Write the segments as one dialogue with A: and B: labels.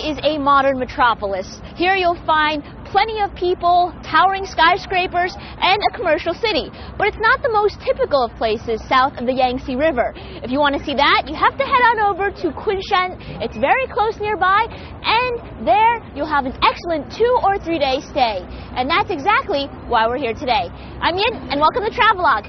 A: is a modern metropolis. Here you'll find plenty of people, towering skyscrapers, and a commercial city. But it's not the most typical of places south of the Yangtze River. If you want to see that, you have to head on over to Kunshan. It's very close nearby, and there you'll have an excellent 2 or 3 day stay. And that's exactly why we're here today. I'm Yin, and welcome to Travelogue.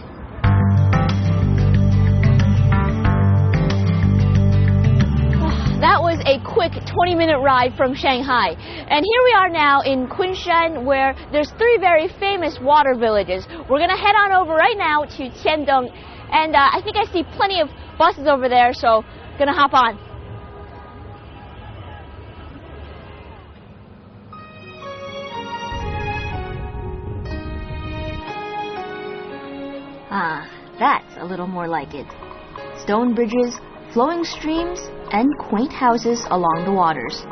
A: That was a quick 20-minute ride from Shanghai. And here we are now in Kunshan, where there's 3 very famous water villages. We're going to head on over right now to Tiandong. And I think I see plenty of buses over there, so going to hop on.
B: Ah, that's a little more like it. Stone bridges, flowing streams, and quaint houses along the waters.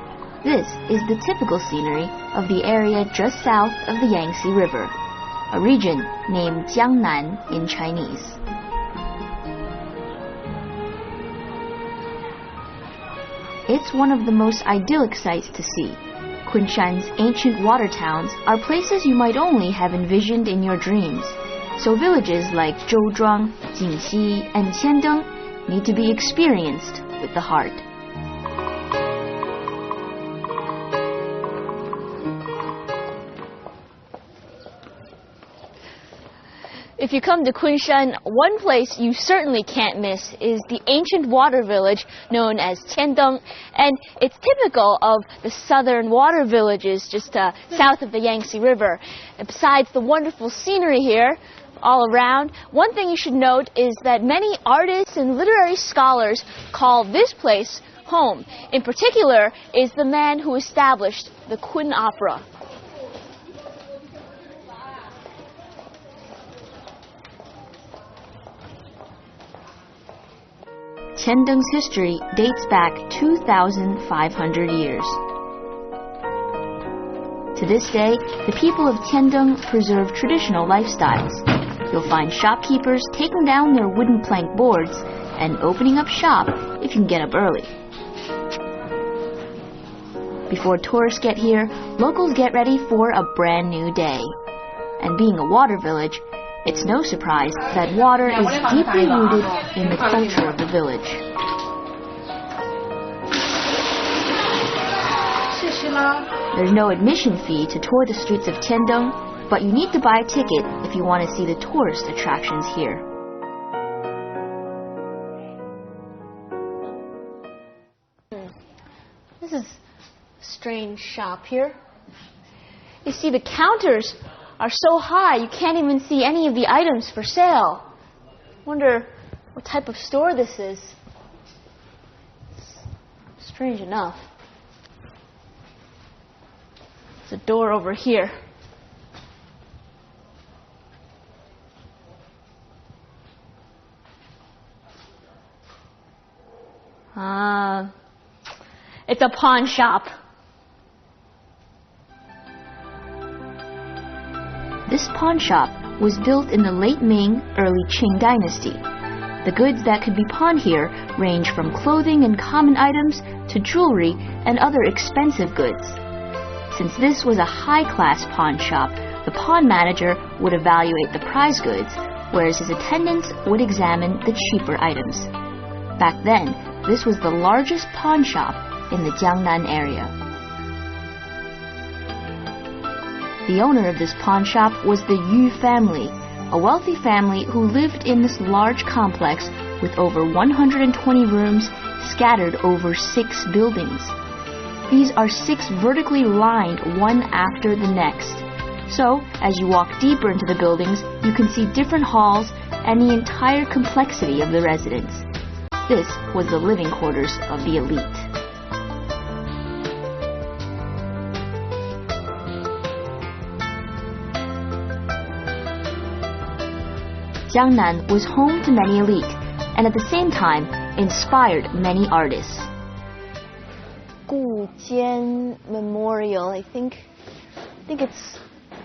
B: This is the typical scenery of the area just south of the Yangtze River, a region named Jiangnan in Chinese. It's one of the most idyllic sights to see. Kunshan's ancient water towns are places you might only have envisioned in your dreams. So villages like Zhouzhuang, Jingxi, and Tiandong need to be experienced with the heart.
A: If you come to Kunshan, one place you certainly can't miss is the ancient water village known as Tiandong. And it's typical of the southern water villages just south of the Yangtze River. And besides the wonderful scenery here all around, one thing you should note is that many artists and literary scholars call this place home. In particular is the man who established the Kun Opera.
B: Tiandong's history dates back 2,500 years. To this day, the people of Tiandong preserve traditional lifestyles. You'll find shopkeepers taking down their wooden plank boards and opening up shop if you can get up early. Before tourists get here, locals get ready for a brand new day. And being a water village, it's no surprise that water is deeply rooted in the culture of the village. There's no admission fee to tour the streets of Tiandong, but you need to buy a ticket if you want to see the tourist attractions here.
A: This is a strange shop here. You see, the counters are so high you can't even see any of the items for sale. Wonder what type of store this is. It's strange enough. There's a door over here. It's a pawn shop.
B: This pawn shop was built in the late Ming, early Qing dynasty. The goods that could be pawned here range from clothing and common items to jewelry and other expensive goods. Since this was a high-class pawn shop, the pawn manager would evaluate the prize goods, whereas his attendants would examine the cheaper items. Back then, this was the largest pawn shop in the Jiangnan area. The owner of this pawn shop was the Yu family, a wealthy family who lived in this large complex with over 120 rooms scattered over 6 buildings. These are 6 vertically lined one after the next. So, as you walk deeper into the buildings, you can see different halls and the entire complexity of the residence. This was the living quarters of the elite. Jiangnan was home to many elite, and at the same time, inspired many artists.
A: Gujian Memorial, I think it's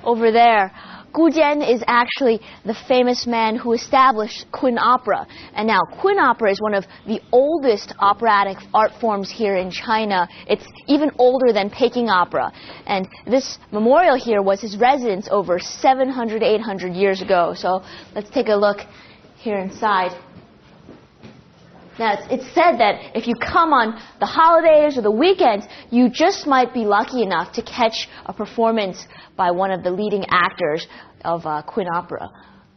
A: over there. Gu Jian is actually the famous man who established Kun opera. And now Kun opera is one of the oldest operatic art forms here in China. It's even older than Peking opera. And this memorial here was his residence over 700, 800 years ago. So let's take a look here inside. Now, it's said that if you come on the holidays or the weekends, you just might be lucky enough to catch a performance by one of the leading actors of Kun opera.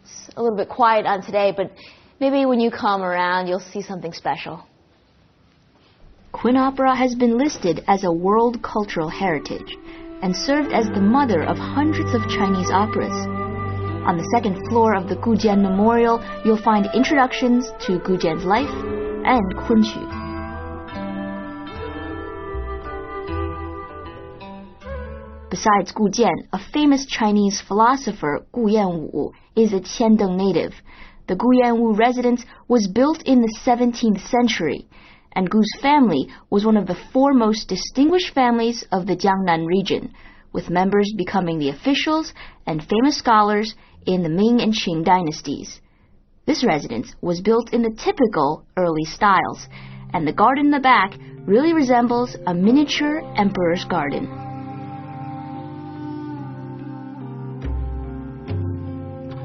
A: It's a little bit quiet on today, but maybe when you come around, you'll see something special.
B: Kun opera has been listed as a World Cultural Heritage and served as the mother of hundreds of Chinese operas. On the second floor of the Gu Jian Memorial, you'll find introductions to Gu Jian's life and Kunqu. Besides Gu Jian, a famous Chinese philosopher, Gu Yanwu, is a Qiandeng native. The Gu Yanwu residence was built in the 17th century, and Gu's family was one of the four most distinguished families of the Jiangnan region, with members becoming the officials and famous scholars in the Ming and Qing dynasties. This residence was built in the typical early styles, and the garden in the back really resembles a miniature emperor's garden.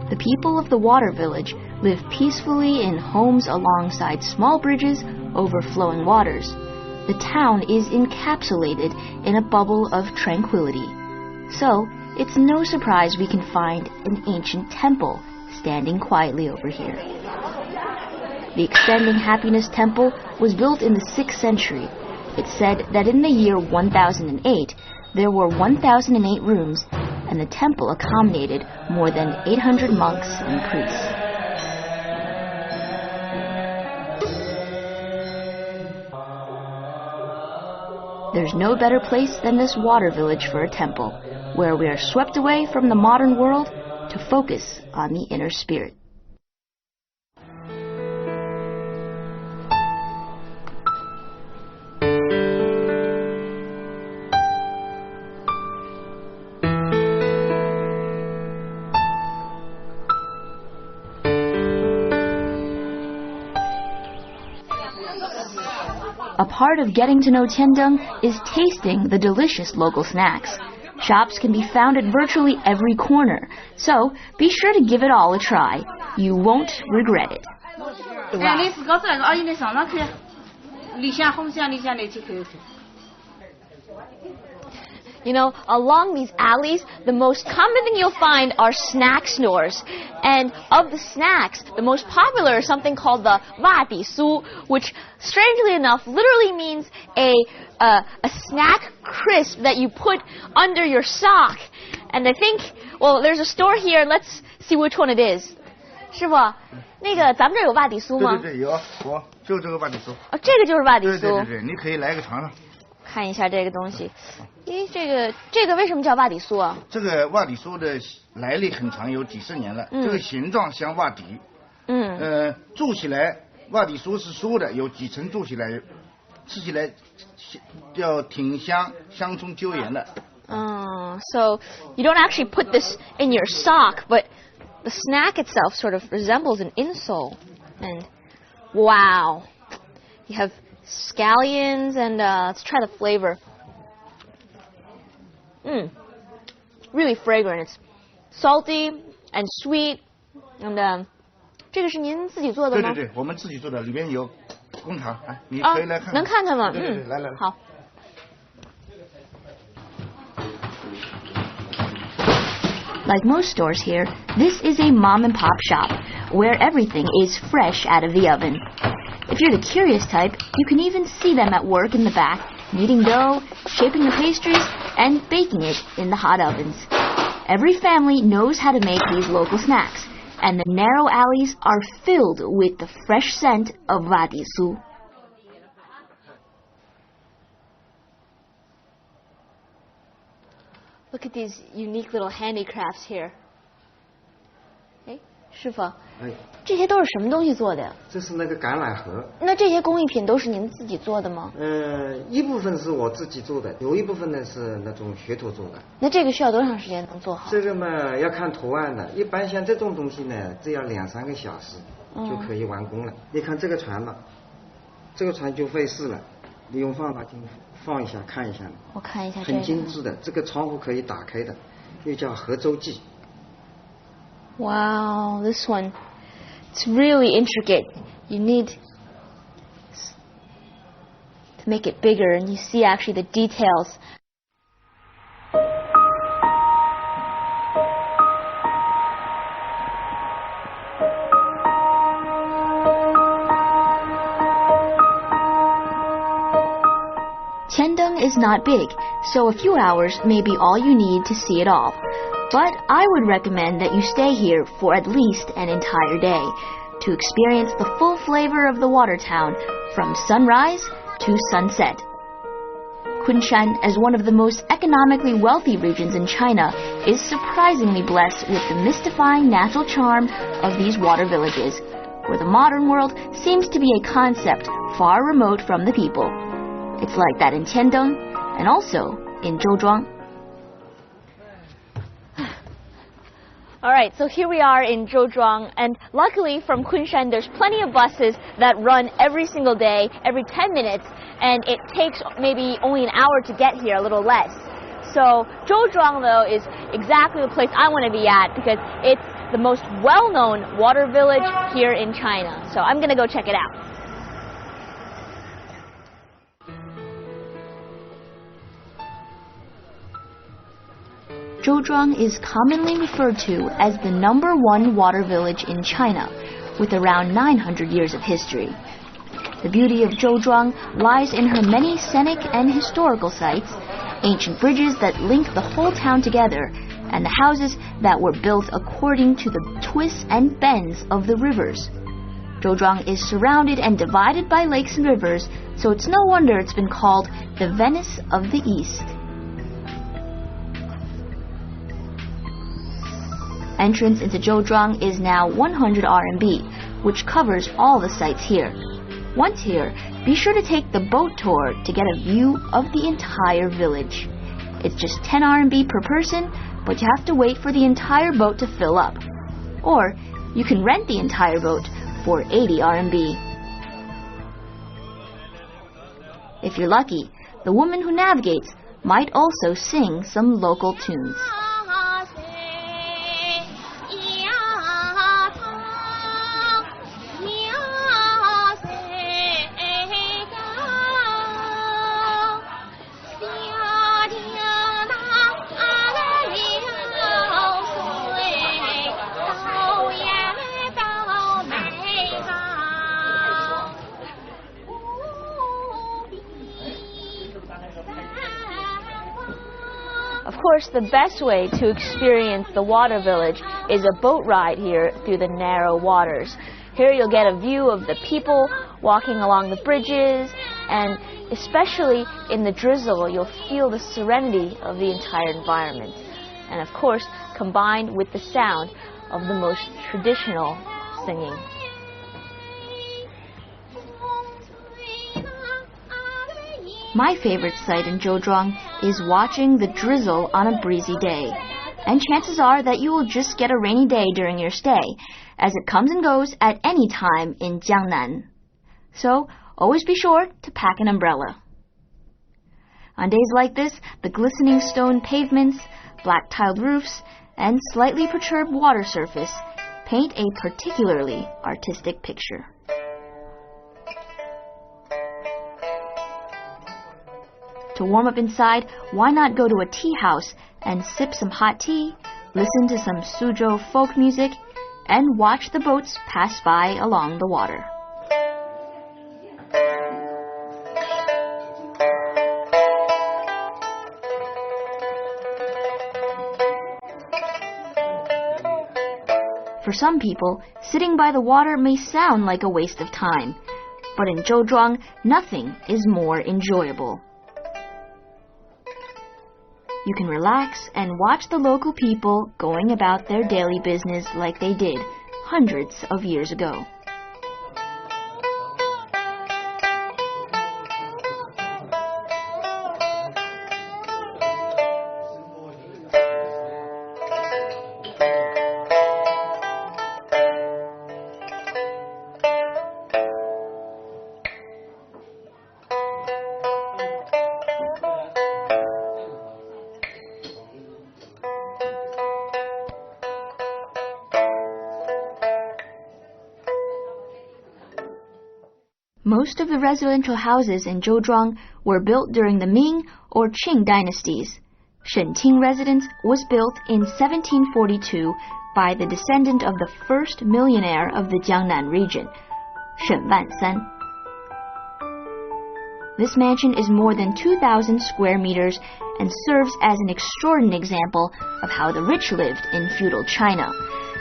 B: The people of the water village live peacefully in homes alongside small bridges over flowing waters. The town is encapsulated in a bubble of tranquility. So, it's no surprise we can find an ancient temple standing quietly over here. The Extending Happiness Temple was built in the 6th century. It's said that in the year 1008, there were 1008 rooms, and the temple accommodated more than 800 monks and priests. There's no better place than this water village for a temple, where we are swept away from the modern world to focus on the inner spirit. A part of getting to know Qiandeng is tasting the delicious local snacks. Shops can be found at virtually every corner, so be sure to give it all a try. You won't regret it.
A: You know, along these alleys, the most common thing you'll find are snack stores. And of the snacks, the most popular is something called the wa di su, which, strangely enough, literally means a snack crisp that you put under your sock. And I think, well, there's a store here. Let's see which one it is. 师傅，那个咱们这儿有wa di su吗？
C: 对，有，就这个wa di su。
A: 哦，这个就是wa di su。
C: 对，你可以来个尝尝。
A: 看一下这个东西，咦，这个为什么叫瓦底酥啊？
C: 这个瓦底酥的来历很长，有几十年了。这个形状像瓦底，做起来瓦底酥是酥的，有几层做起来，吃起来要挺香，香葱椒盐的。
A: So you don't actually put this in your sock, but the snack itself sort of resembles an insole. And wow, you have scallions, and let's try the flavor. Really fragrant. It's salty and sweet. And 这个是您自己做的吗？
C: 对，我们自己做的，里面有工厂，你可以来看看。
A: 能看看吗？
C: 对，来。
A: 好。
B: Like most stores here, this is a mom-and-pop shop where everything is fresh out of the oven. If you're the curious type, you can even see them at work in the back, kneading dough, shaping the pastries, and baking it in the hot ovens. Every family knows how to make these local snacks, and the narrow alleys are filled with the fresh scent of wa di su.
A: Look at these unique little handicrafts here. Okay. 师傅，
D: 哎，
A: 这些都是什么东西做的呀？
D: 这是那个橄榄核。
A: 那这些工艺品都是您自己做的吗？
D: 一部分是我自己做的，有一部分呢是那种学徒做的。
A: 那这个需要多长时间能做好？
D: 这个嘛要看图案的，一般像这种东西呢，只要2-3个小时就可以完工了。你看这个船吧，这个船就费事了，你用放大镜放一下看一下。
A: 我看一下这个。
D: 很精致的，这个窗户可以打开的，又叫合周记。
A: Wow, this one, it's really intricate. You need to make it bigger, and you see actually the details.
B: Tiandeng is not big, so a few hours may be all you need to see it all. But I would recommend that you stay here for at least an entire day to experience the full flavor of the water town from sunrise to sunset. Kunshan, as one of the most economically wealthy regions in China, is surprisingly blessed with the mystifying natural charm of these water villages, where the modern world seems to be a concept far remote from the people. It's like that in Tiandeng and also in Zhouzhuang.
A: All right, so here we are in Zhouzhuang, and luckily from Kunshan there's plenty of buses that run every single day, every 10 minutes, and it takes maybe only an hour to get here, a little less. So Zhouzhuang, though, is exactly the place I want to be at because it's the most well-known water village here in China. So I'm going to go check it out.
B: Zhouzhuang is commonly referred to as the #1 water village in China, with around 900 years of history. The beauty of Zhouzhuang lies in her many scenic and historical sites, ancient bridges that link the whole town together, and the houses that were built according to the twists and bends of the rivers. Zhouzhuang is surrounded and divided by lakes and rivers, so it's no wonder it's been called the Venice of the East. Entrance into Zhouzhuang is now 100 RMB, which covers all the sites here. Once here, be sure to take the boat tour to get a view of the entire village. It's just 10 RMB per person, but you have to wait for the entire boat to fill up. Or you can rent the entire boat for 80 RMB. If you're lucky, the woman who navigates might also sing some local tunes.
A: Of course, the best way to experience the water village is a boat ride here through the narrow waters. Here you'll get a view of the people walking along the bridges, and especially in the drizzle, you'll feel the serenity of the entire environment. And of course, combined with the sound of the most traditional singing.
B: My favorite sight in Zhouzhuang is watching the drizzle on a breezy day. And chances are that you will just get a rainy day during your stay, as it comes and goes at any time in Jiangnan. So, always be sure to pack an umbrella. On days like this, the glistening stone pavements, black tiled roofs, and slightly perturbed water surface paint a particularly artistic picture. To warm up inside, why not go to a tea house and sip some hot tea, listen to some Suzhou folk music, and watch the boats pass by along the water. For some people, sitting by the water may sound like a waste of time, but in Zhouzhuang, nothing is more enjoyable. You can relax and watch the local people going about their daily business like they did hundreds of years ago. Most of the residential houses in Zhouzhuang were built during the Ming or Qing dynasties. Shenting residence was built in 1742 by the descendant of the first millionaire of the Jiangnan region, Shen Wansan. This mansion is more than 2,000 square meters and serves as an extraordinary example of how the rich lived in feudal China.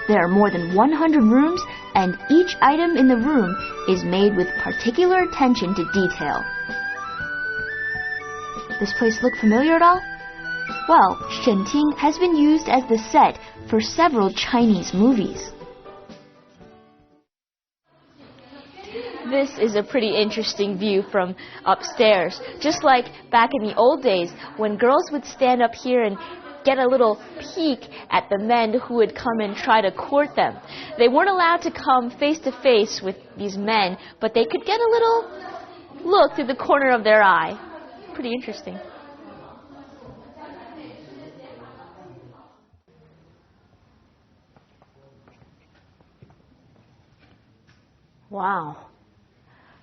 B: There are more than 100 rooms, and each item in the room is made with particular attention to detail. This place look familiar at all? Well, Shenting has been used as the set for several Chinese movies.
A: This is a pretty interesting view from upstairs. Just like back in the old days when girls would stand up here and get a little peek at the men who would come and try to court them. They weren't allowed to come face to face with these men, but they could get a little look through the corner of their eye. Pretty interesting. Wow.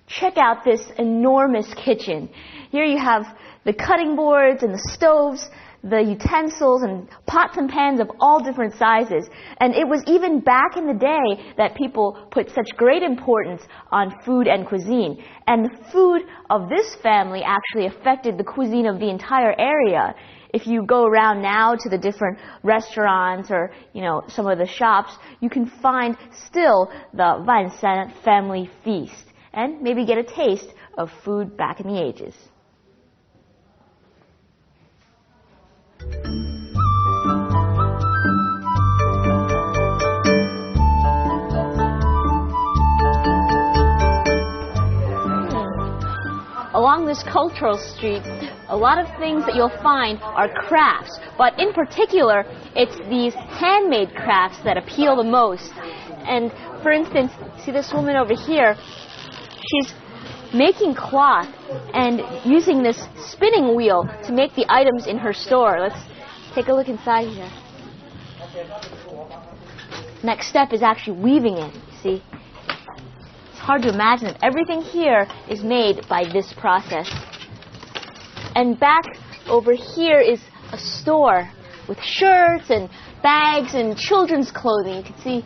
A: Check out this enormous kitchen. Here you have the cutting boards and the stoves, the utensils and pots and pans of all different sizes. And it was even back in the day that people put such great importance on food and cuisine. And the food of this family actually affected the cuisine of the entire area. If you go around now to the different restaurants or, some of the shops, you can find still the Wansan family feast and maybe get a taste of food back in the ages. Along this cultural street, a lot of things that you'll find are crafts, but in particular, it's these handmade crafts that appeal the most. And for instance, see this woman over here? She's making cloth and using this spinning wheel to make the items in her store. Let's take a look inside here. Next step is actually weaving it, see? It's hard to imagine that everything here is made by this process. And back over here is a store with shirts and bags and children's clothing. You can see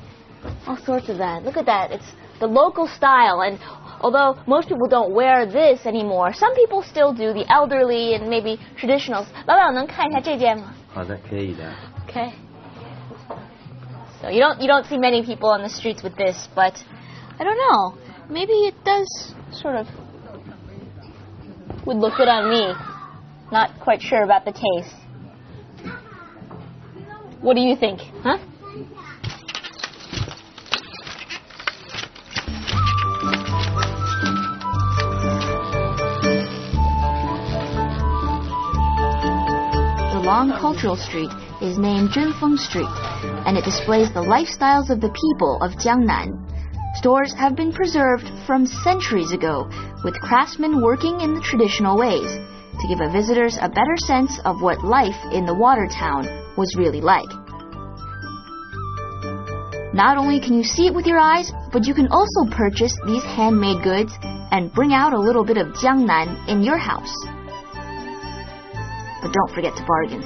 A: all sorts of that. Look at that. It's the local style. And although most people don't wear this anymore, some people still do, the elderly and maybe traditionals. 老板，我能看一下这件吗？好的，可以的。Okay. So you don't see many people on the streets with this, but I don't know. Maybe it does sort of would look good on me. Not quite sure about the taste. What do you think? Huh?
B: The long cultural street is named Zhenfeng Street, and it displays the lifestyles of the people of Jiangnan. Stores have been preserved from centuries ago, with craftsmen working in the traditional ways, to give visitors a better sense of what life in the water town was really like. Not only can you see it with your eyes, but you can also purchase these handmade goods and bring out a little bit of Jiangnan in your house. But don't forget to bargain.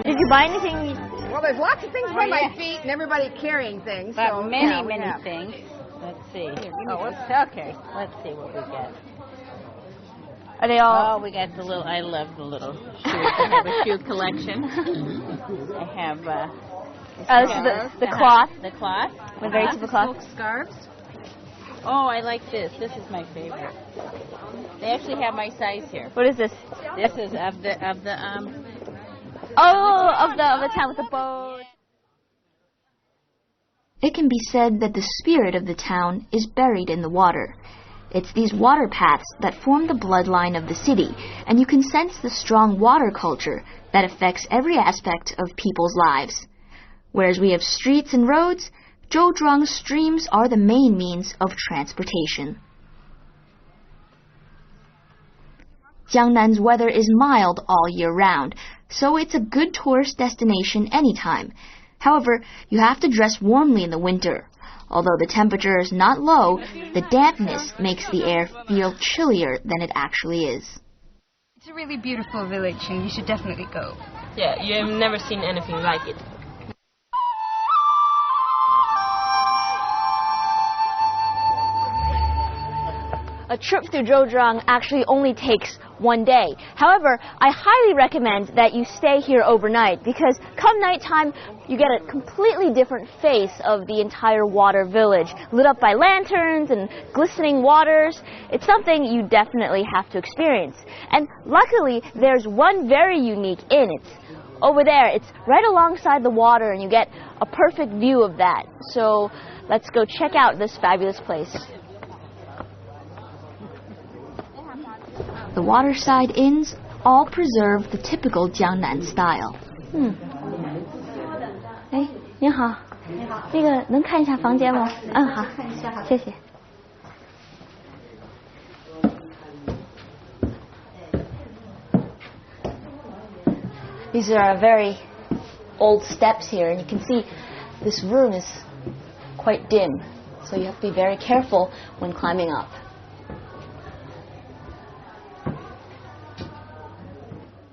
A: Did you buy anything?
E: Well, there's lots of things by my feet and everybody carrying things.
F: But
E: so,
F: many things. Let's see. Okay. Let's see what we get.
A: Are they all?
F: Oh, we got the little. I love the little shoes. I have a shoe collection. I have.
A: This is the cloth.
F: The cloth.
A: The very simple cloth.
E: Scarves.
F: Oh, I like this. This is my favorite. They actually have my size here.
A: What is this?
F: This is of the
A: of the town with the boat.
B: It can be said that the spirit of the town is buried in the water. It's these water paths that form the bloodline of the city, and you can sense the strong water culture that affects every aspect of people's lives. Whereas we have streets and roads, Zhouzhuang's streams are the main means of transportation. Jiangnan's weather is mild all year round, so it's a good tourist destination anytime. However, you have to dress warmly in the winter. Although the temperature is not low, the dampness makes the air feel chillier than it actually is.
G: It's a really beautiful village and you should definitely go.
H: Yeah, you have never seen anything like it.
A: A trip through Zhouzhuang actually only takes one day. However, I highly recommend that you stay here overnight because come nighttime, you get a completely different face of the entire water village, lit up by lanterns and glistening waters. It's something you definitely have to experience. And luckily, there's one very unique inn. It's over there. It's right alongside the water, and you get a perfect view of that. So let's go check out this fabulous place.
B: The waterside inns all preserve the typical Jiangnan style.
A: 哎，您好，那个能看一下房间吗？嗯，好，谢谢。These are very old steps here, and you can see this room is quite dim, so you have to be very careful when climbing up.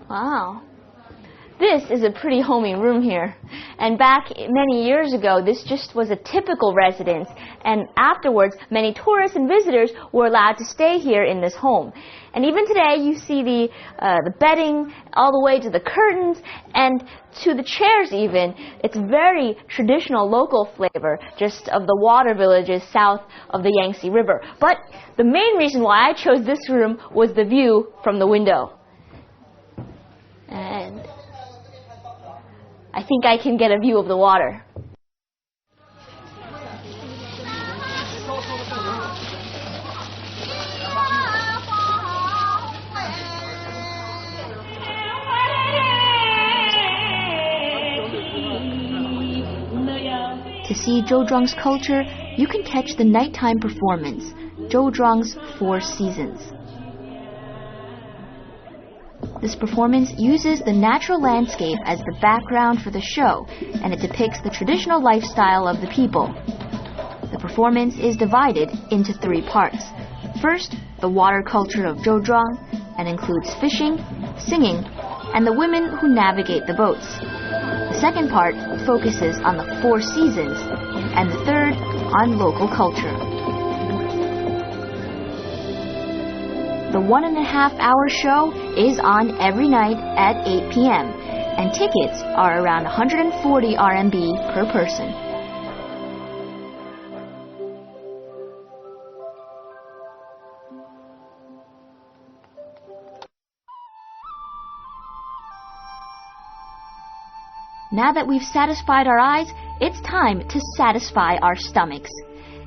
A: Wow. This is a pretty homey room here. And back many years ago, this just was a typical residence. And afterwards, many tourists and visitors were allowed to stay here in this home. And even today, you see the bedding all the way to the curtains and to the chairs even. It's very traditional local flavor, just of the water villages south of the Yangtze River. But the main reason why I chose this room was the view from the window. And I think I can get a view of the water.
B: To see Zhouzhuang's culture, you can catch the nighttime performance, Zhouzhuang's Four Seasons. This performance uses the natural landscape as the background for the show, and it depicts the traditional lifestyle of the people. The performance is divided into three parts. First, the water culture of Zhouzhuang, and includes fishing, singing, and the women who navigate the boats. The second part focuses on the Four Seasons, and the third on local culture. The 1.5-hour show is on every night at 8 p.m., and tickets are around 140 RMB per person. Now that we've satisfied our eyes, it's time to satisfy our stomachs.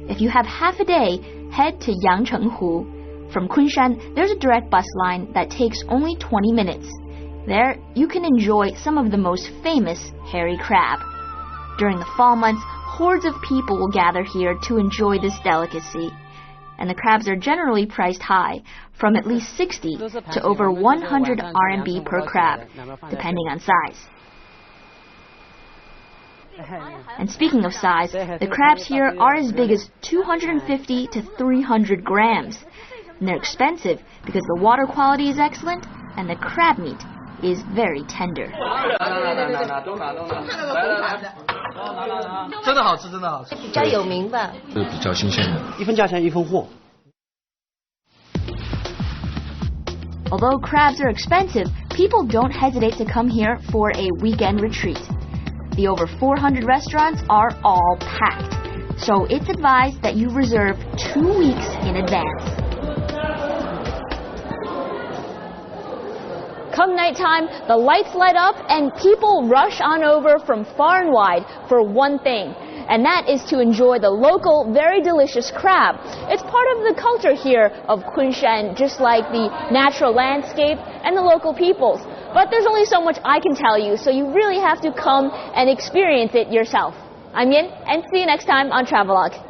B: If you have half a day, head to Yangchenghu. From Kunshan, there's a direct bus line that takes only 20 minutes. There, you can enjoy some of the most famous hairy crab. During the fall months, hordes of people will gather here to enjoy this delicacy. And the crabs are generally priced high, from at least 60 to over 100 RMB per crab, depending on size. And speaking of size, the crabs here are as big as 250 to 300 grams. And they're expensive because the water quality is excellent and the crab meat is very tender. Although crabs are expensive, people don't hesitate to come here for a weekend retreat. The over 400 restaurants are all packed. so it's advised that you reserve 2 weeks in advance.
A: Come nighttime, the lights light up and people rush on over from far and wide for one thing, and that is to enjoy the local, very delicious crab. It's part of the culture here of Kunshan, just like the natural landscape and the local peoples. But there's only so much I can tell you, so you really have to come and experience it yourself. I'm Yin, and see you next time on Travelogue.